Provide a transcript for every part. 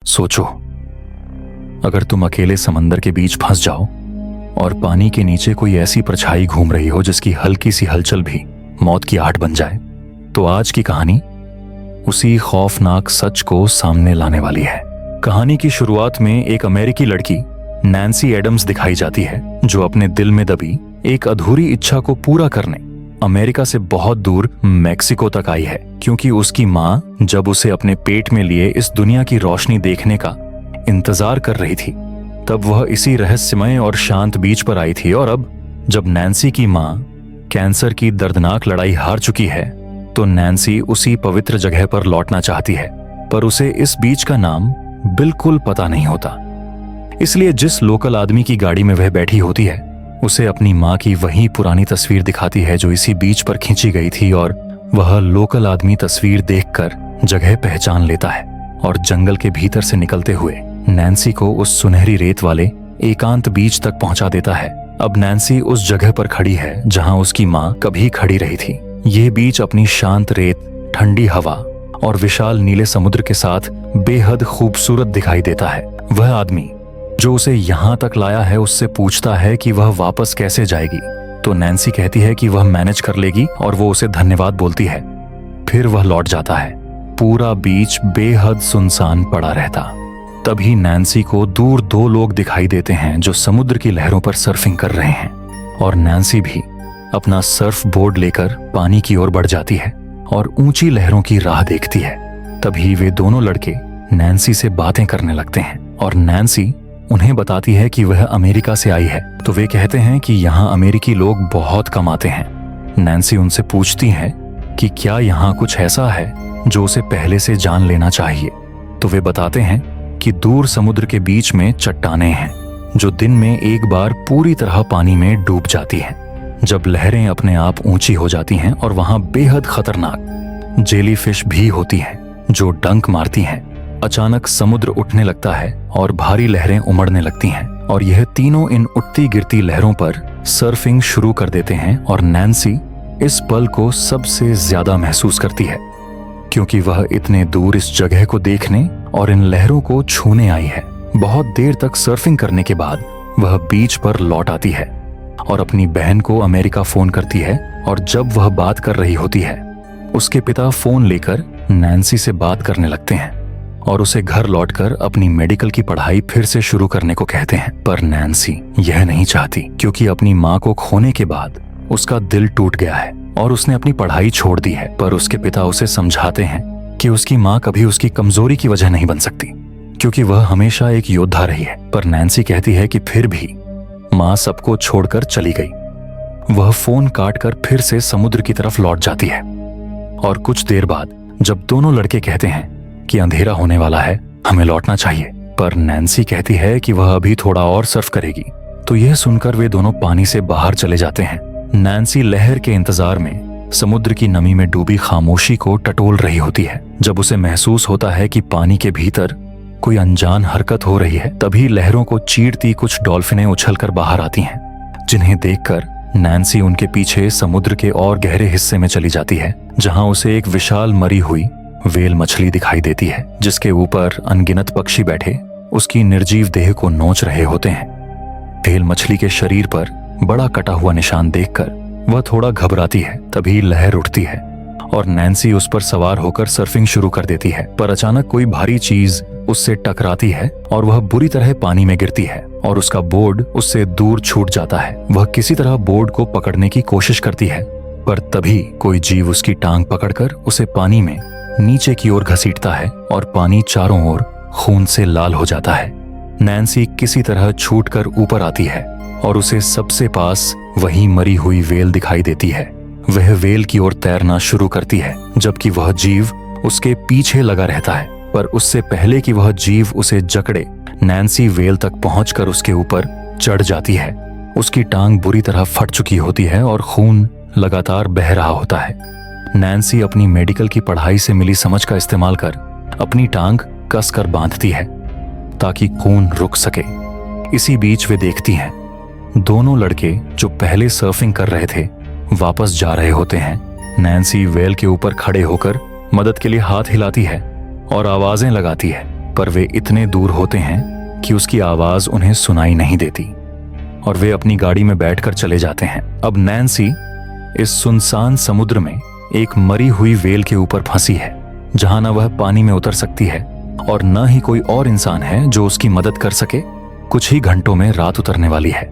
सोचो, अगर तुम अकेले समंदर के बीच फंस जाओ और पानी के नीचे कोई ऐसी परछाई घूम रही हो जिसकी हल्की सी हलचल भी मौत की आहट बन जाए, तो आज की कहानी उसी खौफनाक सच को सामने लाने वाली है। कहानी की शुरुआत में एक अमेरिकी लड़की नैन्सी एडम्स दिखाई जाती है, जो अपने दिल में दबी एक अधूरी इच्छा को पूरा करने अमेरिका से बहुत दूर मेक्सिको तक आई है, क्योंकि उसकी माँ जब उसे अपने पेट में लिए इस दुनिया की रोशनी देखने का इंतजार कर रही थी, तब वह इसी रहस्यमय और शांत बीच पर आई थी। और अब जब नैन्सी की माँ कैंसर की दर्दनाक लड़ाई हार चुकी है, तो नैन्सी उसी पवित्र जगह पर लौटना चाहती है, पर उसे इस बीच का नाम बिल्कुल पता नहीं होता। इसलिए जिस लोकल आदमी की गाड़ी में वह बैठी होती है, उसे अपनी माँ की वही पुरानी तस्वीर दिखाती है जो इसी बीच पर खींची गई थी। और वह लोकल आदमी तस्वीर देखकर जगह पहचान लेता है और जंगल के भीतर से निकलते हुए नैन्सी को उस सुनहरी रेत वाले एकांत बीच तक पहुंचा देता है। अब नैन्सी उस जगह पर खड़ी है जहां उसकी माँ कभी खड़ी रही थी। ये बीच अपनी शांत रेत, ठंडी हवा और विशाल नीले समुद्र के साथ बेहद खूबसूरत दिखाई देता है। वह आदमी जो उसे यहाँ तक लाया है उससे पूछता है कि वह वापस कैसे जाएगी, तो नैन्सी कहती है कि वह मैनेज कर लेगी और वो उसे धन्यवाद बोलती है। फिर वह लौट जाता है। पूरा बीच बेहद सुनसान पड़ा रहता। तभी नैन्सी को दूर दो लोग दिखाई देते हैं जो समुद्र की लहरों पर सर्फिंग कर रहे हैं, और नैन्सी भी अपना सर्फ बोर्ड लेकर पानी की ओर बढ़ जाती है और ऊंची लहरों की राह देखती है। तभी वे दोनों लड़के नैन्सी से बातें करने लगते हैं और नैन्सी उन्हें बताती है कि वह अमेरिका से आई है। तो वे कहते हैं कि यहाँ अमेरिकी लोग बहुत कम आते हैं। नैन्सी उनसे पूछती है कि क्या यहाँ कुछ ऐसा है जो उसे पहले से जान लेना चाहिए। तो वे बताते हैं कि दूर समुद्र के बीच में चट्टानें हैं जो दिन में एक बार पूरी तरह पानी में डूब जाती हैं। जब लहरें अपने आप ऊंची हो जाती हैं और वहां बेहद खतरनाक जेलीफिश भी होती हैं जो डंक मारती हैं। अचानक समुद्र उठने लगता है और भारी लहरें उमड़ने लगती हैं, और यह तीनों इन उठती गिरती लहरों पर सर्फिंग शुरू कर देते हैं। और नैन्सी इस पल को सबसे ज्यादा महसूस करती है, क्योंकि वह इतने दूर इस जगह को देखने और इन लहरों को छूने आई है। बहुत देर तक सर्फिंग करने के बाद वह बीच पर लौट आती है और अपनी बहन को अमेरिका फोन करती है। और जब वह बात कर रही होती है, उसके पिता फोन लेकर नैन्सी से बात करने लगते हैं और उसे घर लौटकर अपनी मेडिकल की पढ़ाई फिर से शुरू करने को कहते हैं। पर नैन्सी यह नहीं चाहती, क्योंकि अपनी माँ को खोने के बाद उसका दिल टूट गया है और उसने अपनी पढ़ाई छोड़ दी है। पर उसके पिता उसे समझाते हैं कि उसकी माँ कभी उसकी कमजोरी की वजह नहीं बन सकती, क्योंकि वह हमेशा एक योद्धा रही है। पर नैन्सी कहती है कि फिर भी माँ सबको छोड़कर चली गई। वह फोन काटकर फिर से समुद्र की तरफ लौट जाती है। और कुछ देर बाद जब दोनों लड़के कहते हैं कि अंधेरा होने वाला है, हमें लौटना चाहिए, पर नैन्सी कहती है कि वह अभी थोड़ा और सर्फ करेगी। तो यह सुनकर वे दोनों पानी से बाहर चले जाते हैं। नैन्सी लहर के इंतजार में समुद्र की नमी में डूबी खामोशी को टटोल रही होती है। जब उसे महसूस होता है कि पानी के भीतर कोई अनजान हरकत हो रही है, तभी लहरों को चीरती कुछ डॉल्फिनें उछलकर बाहर आती हैं, जिन्हें देखकर नैन्सी उनके पीछे समुद्र के और गहरे हिस्से में चली जाती है, जहां उसे एक विशाल मरी हुई व्हेल मछली दिखाई देती है, जिसके ऊपर अनगिनत पक्षी बैठे उसकी निर्जीव देह को नोच रहे होते हैं। व्हेल मछली के शरीर पर बड़ा कटा हुआ निशान देखकर वह थोड़ा घबराती है। तभी लहर उठती है और नैन्सी उस पर सवार होकर सर्फिंग शुरू कर देती है। पर अचानक कोई भारी चीज उससे टकराती है और वह बुरी तरह पानी में गिरती है और उसका बोर्ड उससे दूर छूट जाता है। वह किसी तरह बोर्ड को पकड़ने की कोशिश करती है, पर तभी कोई जीव उसकी टांग पकड़कर उसे पानी में नीचे की ओर घसीटता है और पानी चारों ओर खून से लाल हो जाता है। नैन्सी किसी तरह छूटकर ऊपर आती है और उसे सबसे पास वही मरी हुई व्हेल दिखाई देती है। वह व्हेल की ओर तैरना शुरू करती है, जबकि वह जीव उसके पीछे लगा रहता है। पर उससे पहले कि वह जीव उसे जकड़े, नैन्सी व्हेल तक पहुंचकर उसके ऊपर चढ़ जाती है। उसकी टांग बुरी तरह फट चुकी होती है और खून लगातार बह रहा होता है। नैन्सी अपनी मेडिकल की पढ़ाई से मिली समझ का इस्तेमाल कर अपनी टांग कसकर बांधती है ताकि खून रुक सके। इसी बीच वे देखती हैं दोनों लड़के जो पहले सर्फिंग कर रहे थे वापस जा रहे होते हैं। नैन्सी व्हेल के ऊपर खड़े होकर मदद के लिए हाथ हिलाती है और आवाजें लगाती है, पर वे इतने दूर होते हैं कि उसकी आवाज उन्हें सुनाई नहीं देती और वे अपनी गाड़ी में बैठकर चले जाते हैं। अब नैन्सी इस सुनसान समुद्र में एक मरी हुई व्हेल के ऊपर फंसी है, जहां न वह पानी में उतर सकती है और न ही कोई और इंसान है जो उसकी मदद कर सके। कुछ ही घंटों में रात उतरने वाली है।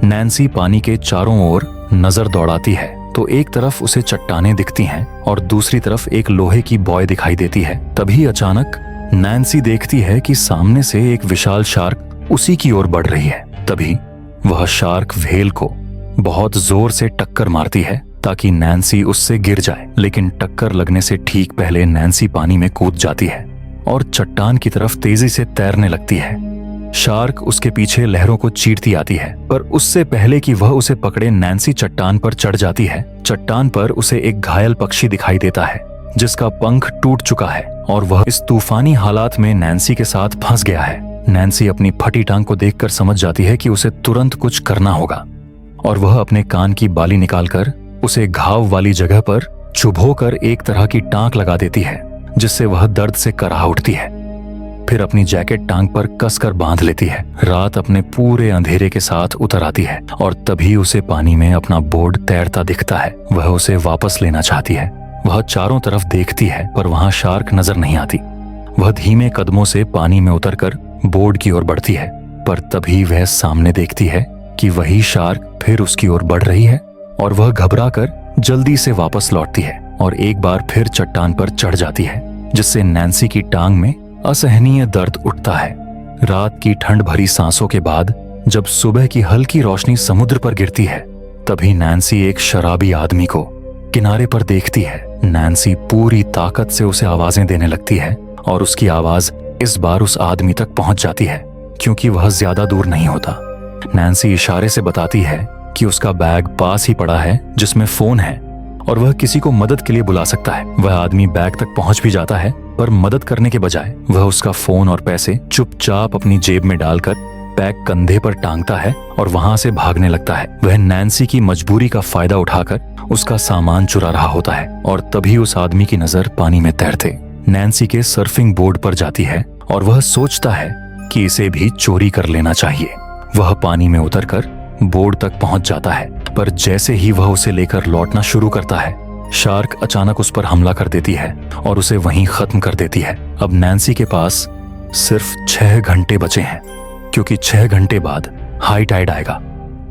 नैन्सी पानी के चारों ओर नजर दौड़ाती है तो एक तरफ उसे चट्टानें दिखती हैं और दूसरी तरफ एक लोहे की बॉय दिखाई देती है। तभी अचानक नैन्सी देखती है कि सामने से एक विशाल शार्क उसी की ओर बढ़ रही है। तभी वह शार्क व्हेल को बहुत जोर से टक्कर मारती है ताकि नैन्सी उससे गिर जाए, लेकिन टक्कर लगने से ठीक पहले नैन्सी पानी में कूद जाती है और चट्टान की तरफ तेजी से तैरने लगती है। शार्क उसके पीछे लहरों को चीरती आती है, पर उससे पहले कि वह उसे पकड़े नैन्सी चट्टान पर चढ़ जाती है। चट्टान पर उसे एक घायल पक्षी दिखाई देता है जिसका पंख टूट चुका है और वह इस तूफानी हालात में नैन्सी के साथ फंस गया है। नैन्सी अपनी फटी टांग को देखकर समझ जाती है कि उसे तुरंत कुछ करना होगा और वह अपने कान की बाली निकालकर उसे घाव वाली जगह पर चुभोकर एक तरह की टांक लगा देती है, जिससे वह दर्द से कराह उठती है। फिर अपनी जैकेट टांग पर कसकर बांध लेती है। रात अपने पूरे अंधेरे के साथ उतर आती है और तभी उसे पानी में अपना बोर्ड तैरता दिखता है। वह उसे वापस लेना चाहती है। वह चारों तरफ देखती है पर वहां शार्क नजर नहीं आती। वह धीमे कदमों से पानी में उतरकर बोर्ड की ओर बढ़ती है, पर तभी वह सामने देखती है कि वही शार्क फिर उसकी ओर बढ़ रही है और वह घबराकर जल्दी से वापस लौटती है और एक बार फिर चट्टान पर चढ़ जाती है, जिससे नैन्सी की टांग में असहनीय दर्द उठता है। रात की ठंड भरी सांसों के बाद जब सुबह की हल्की रोशनी समुद्र पर गिरती है, तभी नैन्सी एक शराबी आदमी को किनारे पर देखती है। नैन्सी पूरी ताकत से उसे आवाजें देने लगती है और उसकी आवाज इस बार उस आदमी तक पहुंच जाती है, क्योंकि वह ज्यादा दूर नहीं होता। नैन्सी इशारे से बताती है कि उसका बैग पास ही पड़ा है जिसमें फोन है और वह किसी को मदद के लिए बुला सकता है। वह आदमी बैग तक पहुंच भी जाता है, पर मदद करने के बजाय वह उसका फोन और पैसे चुपचाप अपनी जेब में डालकर बैग कंधे पर टांगता है और वहां से भागने लगता है। वह नैन्सी की मजबूरी का फायदा उठाकर उसका सामान चुरा रहा होता है और तभी उस आदमी की नजर पानी में तैरते नैन्सी के सर्फिंग बोर्ड पर जाती है और वह सोचता है कि इसे भी चोरी कर लेना चाहिए। वह पानी में उतरकर बोर्ड तक पहुंच जाता है, पर जैसे ही वह उसे लेकर लौटना शुरू करता है, शार्क अचानक उस पर हमला कर देती है और उसे वहीं खत्म कर देती है। अब नैन्सी के पास सिर्फ 6 घंटे बचे हैं, क्योंकि 6 घंटे बाद हाई टाइड आएगा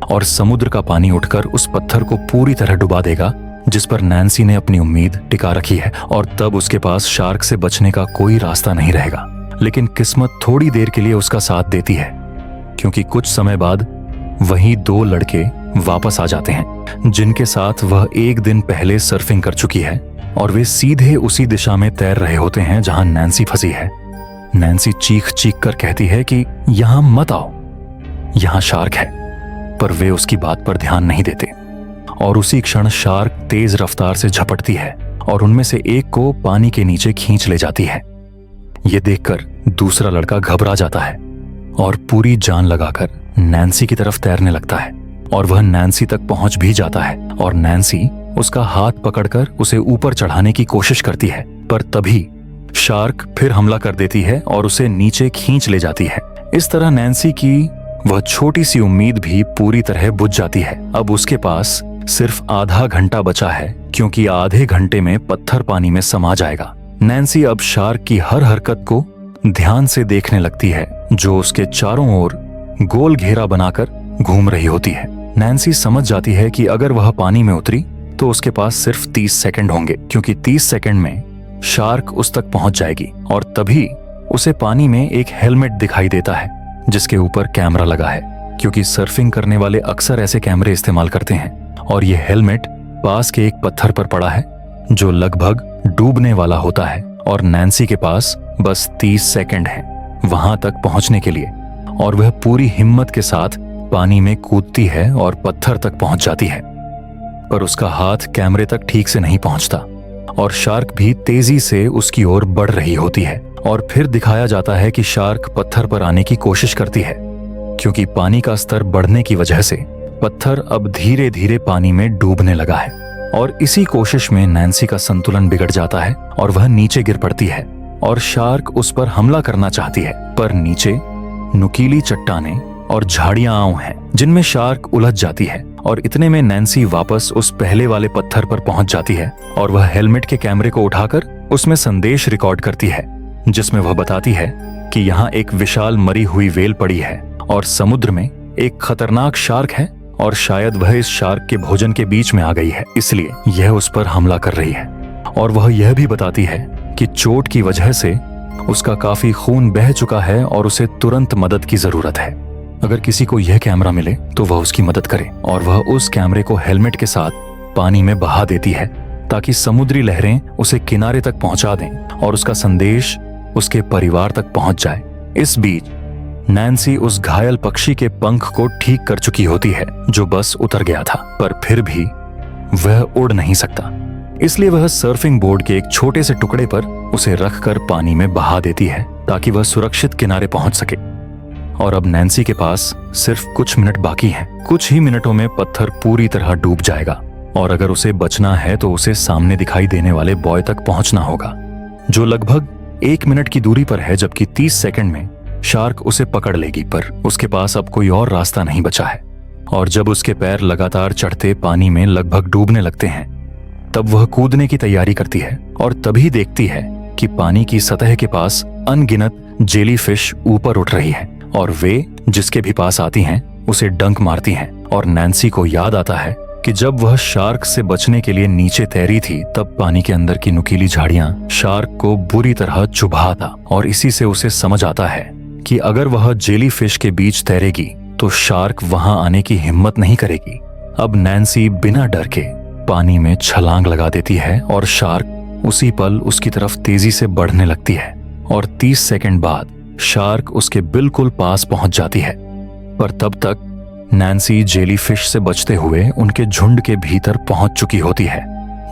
और समुद्र का पानी उठकर उस पत्थर को पूरी तरह डुबा देगा जिस पर नैन्सी ने अपनी उम्मीद टिका रखी है, और तब उसके पास शार्क से बचने का कोई रास्ता नहीं रहेगा। लेकिन किस्मत थोड़ी देर के लिए उसका साथ देती है, क्योंकि कुछ समय बाद वही 2 लड़के वापस आ जाते हैं जिनके साथ वह एक दिन पहले सर्फिंग कर चुकी है, और वे सीधे उसी दिशा में तैर रहे होते हैं जहां नैन्सी फंसी है। नैन्सी चीख चीख कर कहती है कि यहां मत आओ, यहां शार्क है, पर वे उसकी बात पर ध्यान नहीं देते और उसी क्षण शार्क तेज रफ्तार से झपटती है और उनमें से एक को पानी के नीचे खींच ले जाती है। ये देखकर दूसरा लड़का घबरा जाता है और पूरी जान लगाकर नैन्सी की तरफ तैरने लगता है और वह नैन्सी तक पहुंच भी जाता है और नैन्सी उसका हाथ पकड़कर उसे ऊपर चढ़ाने की कोशिश करती है, पर तभी शार्क फिर हमला कर देती है और उसे नीचे खींच ले जाती है। इस तरह नैन्सी की वह छोटी सी उम्मीद भी पूरी तरह बुझ जाती है। अब उसके पास सिर्फ आधा घंटा बचा है, क्योंकि आधे घंटे में पत्थर पानी में समा जाएगा। नैन्सी अब शार्क की हर हरकत को ध्यान से देखने लगती है, जो उसके चारों ओर गोल घेरा बनाकर घूम रही होती है। नैन्सी समझ जाती है कि अगर वह पानी में उतरी तो उसके पास सिर्फ 30 सेकंड होंगे, क्योंकि 30 सेकंड में शार्क उस तक पहुंच जाएगी। और तभी उसे पानी में एक हेलमेट दिखाई देता है जिसके ऊपर कैमरा लगा है, क्योंकि सर्फिंग करने वाले अक्सर ऐसे कैमरे इस्तेमाल करते हैं। और यह हेलमेट पास के एक पत्थर पर पड़ा है जो लगभग डूबने वाला होता है, और नैन्सी के पास बस 30 सेकंड है वहां तक पहुंचने के लिए, और वह पूरी हिम्मत के साथ पानी में कूदती है और पत्थर तक पहुंच जाती है, पर उसका हाथ कैमरे तक ठीक से नहीं पहुंचता और शार्क भी तेजी से उसकी ओर बढ़ रही होती है। और फिर दिखाया जाता है कि शार्क पत्थर पर आने की कोशिश करती है, क्योंकि पानी का स्तर बढ़ने की वजह से पत्थर अब धीरे धीरे पानी में डूबने लगा है। और इसी कोशिश में नैन्सी का संतुलन बिगड़ जाता है और वह नीचे गिर पड़ती है और शार्क उस पर हमला करना चाहती है, पर नीचे नुकीली चट्टानें और झाड़ियां हैं जिनमें शार्क उलझ जाती है। और इतने में नैन्सी वापस उस पहले वाले पत्थर पर पहुंच जाती है और वह हेलमेट के कैमरे को उठाकर उसमें संदेश रिकॉर्ड करती है, जिसमें वह बताती है कि यहाँ एक विशाल मरी हुई व्हेल पड़ी है और समुद्र में एक खतरनाक शार्क है और शायद वह इस शार्क के भोजन के बीच में आ गई है, इसलिए यह उस पर हमला कर रही है। और वह यह भी बताती है कि चोट की वजह से उसका काफी खून बह चुका है और उसे तुरंत मदद की जरूरत है। अगर किसी को यह कैमरा मिले तो वह उसकी मदद करे। और वह उस कैमरे को हेलमेट के साथ पानी में बहा देती है ताकि समुद्री लहरें उसे किनारे तक पहुंचा दें और उसका संदेश उसके परिवार तक पहुंच जाए। इस बीच नैन्सी उस घायल पक्षी के पंख को ठीक कर चुकी होती है जो बस उतर गया था, पर फिर भी वह उड़ नहीं सकता, इसलिए वह सर्फिंग बोर्ड के एक छोटे से टुकड़े पर उसे रखकर पानी में बहा देती है ताकि वह सुरक्षित किनारे पहुंच सके। और अब नैन्सी के पास सिर्फ कुछ मिनट बाकी हैं। कुछ ही मिनटों में पत्थर पूरी तरह डूब जाएगा और अगर उसे बचना है तो उसे सामने दिखाई देने वाले बॉय तक पहुंचना होगा, जो लगभग 1 मिनट की दूरी पर है, जबकि 30 सेकंड में शार्क उसे पकड़ लेगी। पर उसके पास अब कोई और रास्ता नहीं बचा है और जब उसके पैर लगातार चढ़ते पानी में लगभग डूबने लगते हैं, तब वह कूदने की तैयारी करती है और तभी देखती है कि पानी की सतह के पास अनगिनत जेलीफिश ऊपर उठ रही है और वे जिसके भी पास आती हैं उसे डंक मारती हैं। और नैन्सी को याद आता है कि जब वह शार्क से बचने के लिए नीचे तैरी थी तब पानी के अंदर की नुकीली झाड़ियां शार्क को बुरी तरह चुभा था और इसी से उसे समझ आता है कि अगर वह जेलीफिश के बीच तैरेगी तो शार्क वहां आने की हिम्मत नहीं करेगी। अब नैन्सी बिना डर के पानी में छलांग लगा देती है और शार्क उसी पल उसकी तरफ तेजी से बढ़ने लगती है और 30 सेकंड बाद शार्क उसके बिल्कुल पास पहुंच जाती है। पर तब तक नैन्सी जेलीफिश से बचते हुए उनके झुंड के भीतर पहुंच चुकी होती है।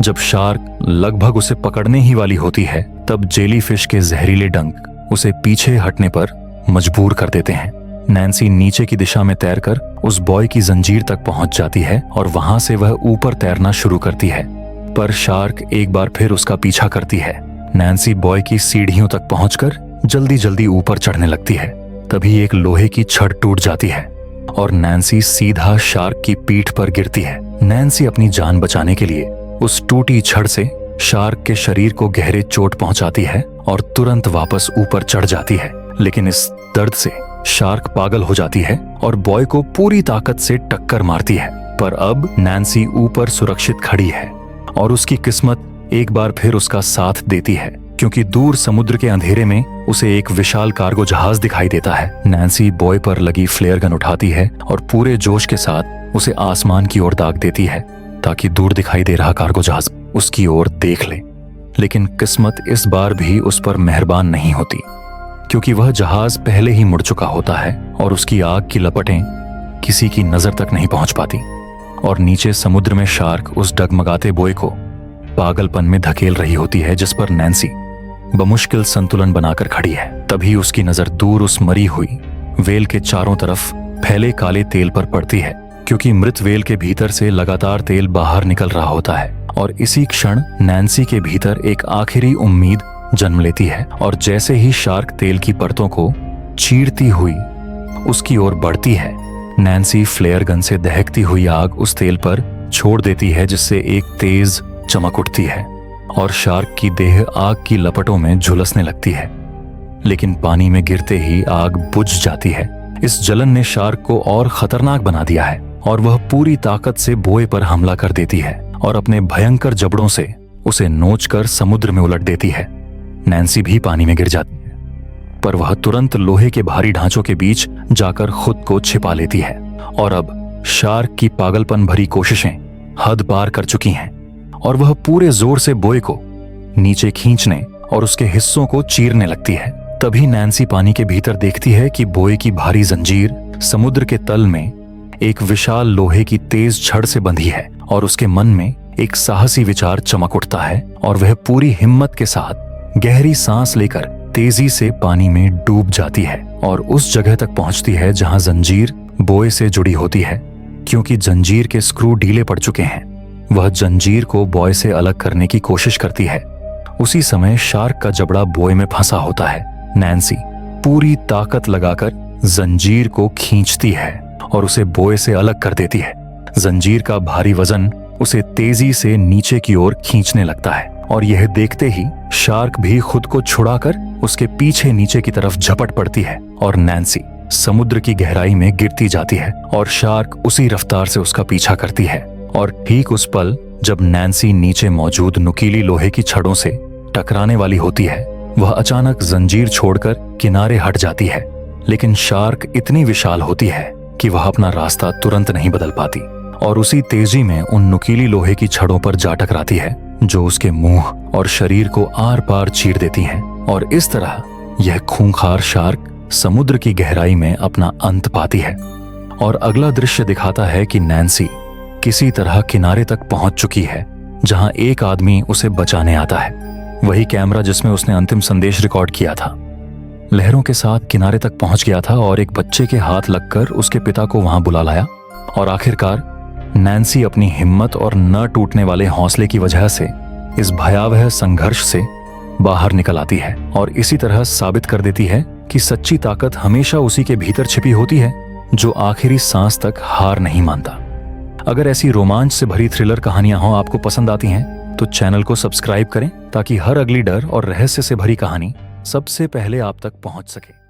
जब शार्क लगभग उसे पकड़ने ही वाली होती है तब जेलीफिश के जहरीले डंक उसे पीछे हटने पर मजबूर कर देते हैं। नैन्सी नीचे की दिशा में तैरकर उस बॉय की जंजीर तक पहुंच जाती है और वहां से वह ऊपर तैरना शुरू करती है, पर शार्क एक बार फिर उसका पीछा करती है। नैन्सी बॉय की सीढ़ियों तक पहुंचकर जल्दी जल्दी ऊपर चढ़ने लगती है। तभी एक लोहे की छड़ टूट जाती है और नैन्सी सीधा शार्क की पीठ पर गिरती है। नैन्सी अपनी जान बचाने के लिए उस टूटी छड़ से शार्क के शरीर को गहरे चोट पहुंचाती है और तुरंत वापस ऊपर चढ़ जाती है, लेकिन इस दर्द से शार्क पागल हो जाती है और बॉय को पूरी ताकत से टक्कर मारती है। पर अब नैन्सी ऊपर सुरक्षित खड़ी है और उसकी किस्मत एक बार फिर उसका साथ देती है, क्योंकि दूर समुद्र के अंधेरे में उसे एक विशाल कार्गो जहाज दिखाई देता है। नैन्सी बॉय पर लगी फ्लेयर गन उठाती है और पूरे जोश के साथ उसे आसमान की ओर दाग देती है ताकि दूर दिखाई दे रहा कार्गो जहाज उसकी ओर देख ले। लेकिन किस्मत इस बार भी उस पर मेहरबान नहीं होती, क्योंकि वह जहाज पहले ही मुड़ चुका होता है और उसकी आग की लपटें किसी की नजर तक नहीं पहुंच पाती और नीचे समुद्र में शार्क उस डगमगाते बॉय को पागलपन में धकेल रही होती है, जिस पर नैन्सी बमुश्किल संतुलन बनाकर खड़ी है। तभी उसकी नजर दूर उस मरी हुई वेल के चारों तरफ फैले काले तेल पर पड़ती है, क्योंकि मृत वेल के भीतर से लगातार तेल बाहर निकल रहा होता है। और इसी क्षण नैन्सी के भीतर एक आखिरी उम्मीद जन्म लेती है और जैसे ही शार्क तेल की परतों को चीरती हुई उसकी ओर बढ़ती है, नैन्सी फ्लेयर गन से दहकती हुई आग उस तेल पर छोड़ देती है, जिससे एक तेज चमक उठती है और शार्क की देह आग की लपटों में झुलसने लगती है। लेकिन पानी में गिरते ही आग बुझ जाती है। इस जलन ने शार्क को और खतरनाक बना दिया है और वह पूरी ताकत से बॉय पर हमला कर देती है और अपने भयंकर जबड़ों से उसे नोचकर समुद्र में उलट देती है। नैन्सी भी पानी में गिर जाती है, पर वह तुरंत लोहे के भारी ढांचों के बीच जाकर खुद को छिपा लेती है। और अब शार्क की पागलपन भरी कोशिशें हद पार कर चुकी हैं और वह पूरे जोर से बॉय को नीचे खींचने और उसके हिस्सों को चीरने लगती है। तभी नैन्सी पानी के भीतर देखती है कि बॉय की भारी जंजीर समुद्र के तल में एक विशाल लोहे की तेज छड़ से बंधी है और उसके मन में एक साहसी विचार चमक उठता है और वह पूरी हिम्मत के साथ गहरी सांस लेकर तेजी से पानी में डूब जाती है और उस जगह तक पहुंचती है जहां जंजीर बॉय से जुड़ी होती है। क्योंकि जंजीर के स्क्रू ढीले पड़ चुके हैं, वह जंजीर को बॉय से अलग करने की कोशिश करती है। उसी समय शार्क का जबड़ा बोए में फंसा होता है। नैन्सी पूरी ताकत लगाकर जंजीर को खींचती है और उसे बोए से अलग कर देती है। जंजीर का भारी वजन उसे तेजी से नीचे की ओर खींचने लगता है और यह देखते ही शार्क भी खुद को छुड़ाकर उसके पीछे नीचे की तरफ झपट पड़ती है और नैन्सी समुद्र की गहराई में गिरती जाती है और शार्क उसी रफ्तार से उसका पीछा करती है। और ठीक उस पल जब नैन्सी नीचे मौजूद नुकीली लोहे की छड़ों से टकराने वाली होती है, वह अचानक जंजीर छोड़कर किनारे हट जाती है। लेकिन शार्क इतनी विशाल होती है कि वह अपना रास्ता तुरंत नहीं बदल पाती और उसी तेजी में उन नुकीली लोहे की छड़ों पर जा टकराती है जो उसके मुंह और शरीर को आर पार चीर देती हैं। और इस तरह यह खूंखार शार्क समुद्र की गहराई में अपना अंत पाती है। और अगला दृश्य दिखाता है कि नैन्सी किसी तरह किनारे तक पहुंच चुकी है, जहां एक आदमी उसे बचाने आता है। वही कैमरा जिसमें उसने अंतिम संदेश रिकॉर्ड किया था लहरों के साथ किनारे तक पहुंच गया था और एक बच्चे के हाथ लगकर उसके पिता को वहां बुला लाया। और आखिरकार नैन्सी अपनी हिम्मत और न टूटने वाले हौसले की वजह से इस भयावह संघर्ष से बाहर निकल आती है और इसी तरह साबित कर देती है कि सच्ची ताकत हमेशा उसी के भीतर छिपी होती है जो आखिरी सांस तक हार नहीं मानता। अगर ऐसी रोमांच से भरी थ्रिलर कहानियां हो आपको पसंद आती हैं तो चैनल को सब्सक्राइब करें ताकि हर अगली डर और रहस्य से भरी कहानी सबसे पहले आप तक पहुंच सके।